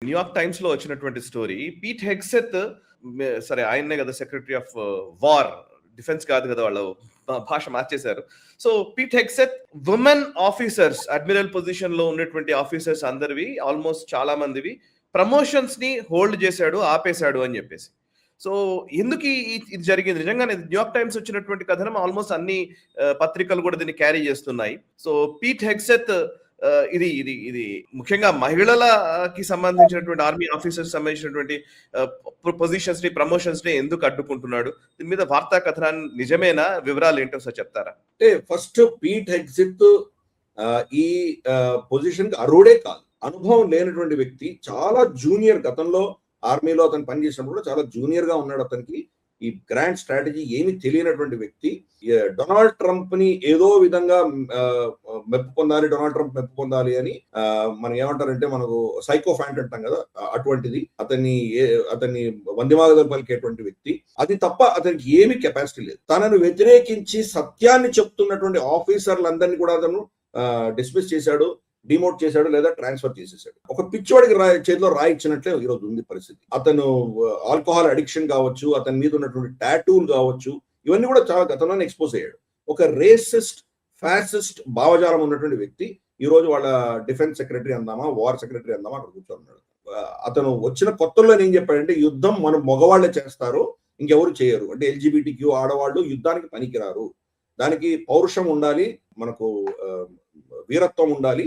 New York times లో వచ్చినటువంటి story. Pete Hegseth, సరే ఆయన్నే కదా సెక్రటరీ ఆఫ్ వార్, డిఫెన్స్ కాదు కదా, వాళ్ళు భాష మార్చేశారు. So Pete Hegseth women officers, admiral position లో ఉన్నటువంటి ఆఫీసర్స్ అందరివి ఆల్మోస్ట్ చాలా మందివి ప్రమోషన్స్ ని హోల్డ్ చేశాడు, ఆపేశాడు అని చెప్పేసి. సో ఎందుకు ఇది జరిగింది? నిజంగానే న్యూయార్క్ టైమ్స్ వచ్చినటువంటి కథనం ఆల్మోస్ట్ అన్ని పత్రికలు కూడా దీన్ని క్యారీ చేస్తున్నాయి. సో పీట్ హెగ్సెత్ ఇది ఇది ఇది ముఖ్యంగా మహిళలకి సంబంధించినటువంటి ఆర్మీ ఆఫీసర్స్ సంబంధించినటువంటి పొజిషన్స్ ని, ప్రమోషన్స్ ని ఎందుకు అడ్డుకుంటున్నాడు? దీని మీద వార్తా కథనాన్ని నిజమేనా? వివరాలు ఏంటో సార్ చెప్తారా? అంటే ఫస్ట్ పీట్ హెగ్సెత్ ఈ పొజిషన్ కి అర్హుడే కాదు, అనుభవం లేనటువంటి వ్యక్తి, చాలా జూనియర్. గతంలో ఆర్మీలో అతను పనిచేసినప్పుడు కూడా చాలా జూనియర్ గా ఉన్నాడు. అతనికి ఈ గ్రాండ్ స్ట్రాటజీ ఏమి తెలియనటువంటి వ్యక్తి. డొనాల్డ్ ట్రంప్ ని ఏదో విధంగా మెప్పు పొందాలి, డొనాల్డ్ ట్రంప్ మెప్పు పొందాలి అని మనం ఏమంటారంటే, మనకు సైకో ఫ్యాంట్ అంటాం కదా, అటువంటిది. అతన్ని వందిమాగదలు పలికేటువంటి వ్యక్తి. అది తప్ప అతనికి ఏమి కెపాసిటీ లేదు. తనను వ్యతిరేకించి సత్యాన్ని చెప్తున్నటువంటి ఆఫీసర్లందరినీ కూడా అతను డిస్మిస్ చేశాడు, డిమోట్ చేశాడు, లేదా ట్రాన్స్ఫర్ చేసేసాడు. ఒక పిచ్చోడికి చేతిలో రాయి ఇచ్చినట్లే ఈరోజు ఉంది పరిస్థితి. అతను ఆల్కహాల్ అడిక్షన్ కావచ్చు, అతని మీద ఉన్నటువంటి టాటూలు కావచ్చు, ఇవన్నీ కూడా చాలా గతంలోనే ఎక్స్పోజ్ అయ్యాడు. ఒక రేసిస్ట్, ఫ్యాసిస్ట్ భావజాలం ఉన్నటువంటి వ్యక్తి ఈ రోజు వాళ్ళ డిఫెన్స్ సెక్రటరీ అందామా, వార్ సెక్రటరీ అందామా అక్కడ కూర్చోన్నాడు. అతను వచ్చిన కొత్తలో ఏం చెప్పాడంటే, యుద్ధం మన మగవాళ్లే చేస్తారు, ఇంకెవరు చేయరు. అంటే ఎల్జిబిటిక్యూ ఆడవాళ్ళు యుద్ధానికి పనికిరారు, దానికి పౌరుషం ఉండాలి, మనకు వీరత్వం ఉండాలి,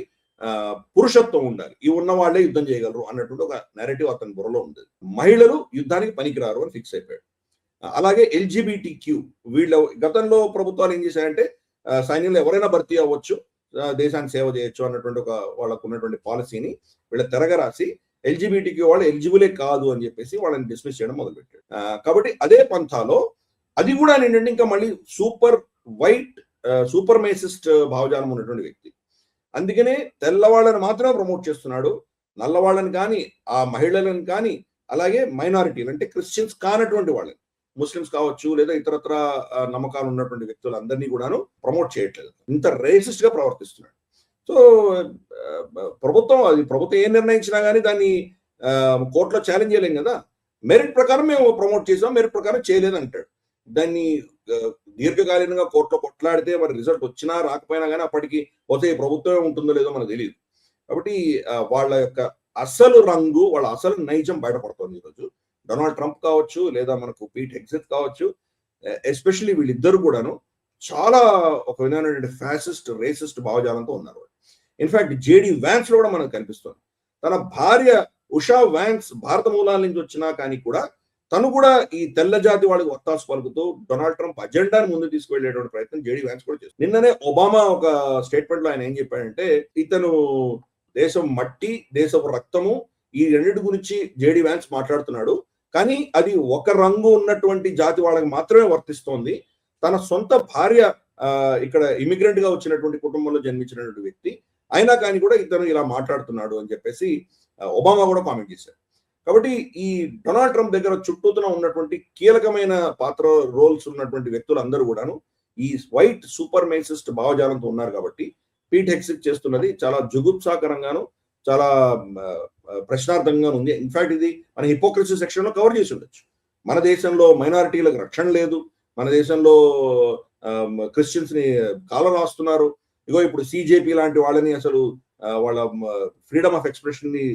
పురుషత్వం ఉండాలి, ఇవి ఉన్న వాళ్ళే యుద్ధం చేయగలరు అన్నటువంటి ఒక నెరేటివ్ అతని బుర్రలో ఉంది. మహిళలు యుద్ధానికి పనికిరారు అని ఫిక్స్ అయిపోయాడు. అలాగే ఎల్జిబిటిక్యూ, వీళ్ళ గతంలో ప్రభుత్వాలు ఏం చేశాయంటే, సైన్యంలో ఎవరైనా భర్తీ అవ్వచ్చు, దేశానికి సేవ చేయొచ్చు అన్నటువంటి ఒక వాళ్ళకు ఉన్నటువంటి పాలసీని వీళ్ళ తెరగరాసి ఎల్జిబిటిక్యూ వాళ్ళు ఎలిజిబులే కాదు అని చెప్పేసి వాళ్ళని డిస్మిస్ చేయడం మొదలుపెట్టాడు. కాబట్టి అదే పంథాలో అది కూడా ఏంటంటే, ఇంకా మళ్ళీ సూపర్ మేసిస్ట్ భావజాలం ఉన్నటువంటి వ్యక్తి. అందుకనే తెల్లవాళ్ళని మాత్రమే ప్రమోట్ చేస్తున్నాడు, నల్లవాళ్ళని కానీ, ఆ మహిళలను కానీ, అలాగే మైనారిటీలు అంటే క్రిస్టియన్స్ కానటువంటి వాళ్ళని, ముస్లిమ్స్ కావచ్చు, లేదా ఇతరత్ర నమ్మకాలు ఉన్నటువంటి వ్యక్తులందరినీ కూడాను ప్రమోట్ చేయట్లేదు. ఇంత రేసిస్ట్ గా ప్రవర్తిస్తున్నాడు. సో ప్రభుత్వం ఏం నిర్ణయించినా కానీ దాన్ని కోర్టులో ఛాలెంజ్ చేయలేం కదా. మెరిట్ ప్రకారం మేము ప్రమోట్ చేసాం, మెరిట్ ప్రకారం చేయలేదు అంటాడు. దాన్ని దీర్ఘకాలీనంగా కోర్టులో కొట్లాడితే మరి రిజల్ట్ వచ్చినా రాకపోయినా కానీ అప్పటికి పోతే ప్రభుత్వమే ఉంటుందో లేదో మనకు తెలియదు. కాబట్టి వాళ్ళ యొక్క అసలు రంగు, వాళ్ళ అసలు నైజం బయటపడుతుంది ఈరోజు. డొనాల్డ్ ట్రంప్ కావచ్చు, లేదా మనకు పీట్ హెగ్సెత్ కావచ్చు, ఎస్పెషల్లీ వీళ్ళిద్దరు కూడాను చాలా ఒక విధమైనటువంటి ఫ్యాసిస్ట్, రేసిస్ట్ భావజాలంతో ఉన్నారు. ఇన్ఫాక్ట్ జేడి వ్యాన్స్ లో కూడా మనకు కనిపిస్తుంది. తన భార్య ఉషా వ్యాన్స్ భారత మూలాల నుంచి వచ్చినా కానీ కూడా తను కూడా ఈ తెల్ల జాతి వాళ్ళకి ఒత్తాసు పలుకుతూ డొనాల్డ్ ట్రంప్ అజెండాని ముందు తీసుకువెళ్ళేటువంటి ప్రయత్నం జేడి వ్యాన్స్ కూడా చేస్తారు. నిన్ననే ఒబామా ఒక స్టేట్మెంట్ లో ఆయన ఏం చెప్పాడంటే, ఇతను దేశం మట్టి, దేశపు రక్తము, ఈ రెండింటి గురించి జేడి వ్యాన్స్ మాట్లాడుతున్నాడు, కానీ అది ఒక రంగు ఉన్నటువంటి జాతి వాళ్ళకి మాత్రమే వర్తిస్తోంది. తన సొంత భార్య ఇక్కడ ఇమిగ్రెంట్ గా వచ్చినటువంటి కుటుంబంలో జన్మించినటువంటి వ్యక్తి అయినా కానీ కూడా ఇతను ఇలా మాట్లాడుతున్నాడు అని చెప్పేసి ఒబామా కూడా కామెంట్ చేశారు. కాబట్టి ఈ డొనాల్డ్ ట్రంప్ దగ్గర చుట్టూతున ఉన్నటువంటి కీలకమైన రోల్స్ ఉన్నటువంటి వ్యక్తులు అందరూ కూడాను ఈ వైట్ సూపర్ మేసిస్ట్ భావజాలంతో ఉన్నారు. కాబట్టి పీట్ హెగ్సెత్ చేస్తున్నది చాలా జుగుప్సాకరంగాను, చాలా ప్రశ్నార్థంగా ఉంది. ఇన్ఫాక్ట్ ఇది మన హిపోక్రసీ సెక్షన్ లో కవర్ చేసి ఉండొచ్చు. మన దేశంలో మైనారిటీలకు రక్షణ లేదు, మన దేశంలో క్రిస్టియన్స్ ని కాలం రాస్తున్నారు. ఇగో ఇప్పుడు సిజేపీ లాంటి వాళ్ళని అసలు వాళ్ళ ఫ్రీడమ్ ఆఫ్ ఎక్స్ప్రెషన్ ని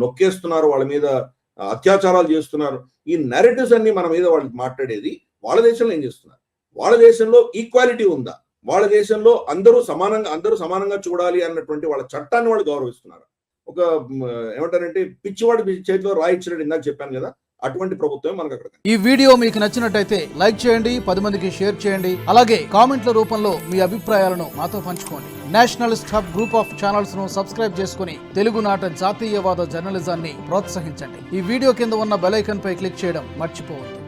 నొక్కేస్తున్నారు, వాళ్ళ మీద అత్యాచారాలు చేస్తున్నారు. ఈ నెరేటివ్స్ అన్ని మన మీద వాళ్ళు మాట్లాడేది వాళ్ళ దేశంలో ఏం చేస్తున్నారు? వాళ్ళ దేశంలో ఈక్వాలిటీ ఉందా? వాళ్ళ దేశంలో అందరూ సమానంగా చూడాలి అన్నటువంటి వాళ్ళ చట్టాన్ని వాళ్ళు గౌరవిస్తున్నారు. ఒక ఏమంటారంటే పిచ్చివాడి చేతిలో రాయిచ్చినట్టు ఇందాక చెప్పాను కదా, అటువంటి ప్రభుత్వం మనకు అక్కడ. ఈ వీడియో మీకు నచ్చినట్టయితే లైక్ చేయండి, 10 మందికి షేర్ చేయండి, అలాగే కామెంట్ల రూపంలో మీ అభిప్రాయాలను మాతో పంచుకోండి. Nationalist hub group of channels ను సబ్స్క్రైబ్ చేసుకుని తెలుగునాట జాతీయవాద జర్నలిజాన్ని ప్రోత్సహించండి. ఈ వీడియో కింద ఉన్న బెల్ ఐకాన్ పై క్లిక్ చేయడం మర్చిపోవద్దు.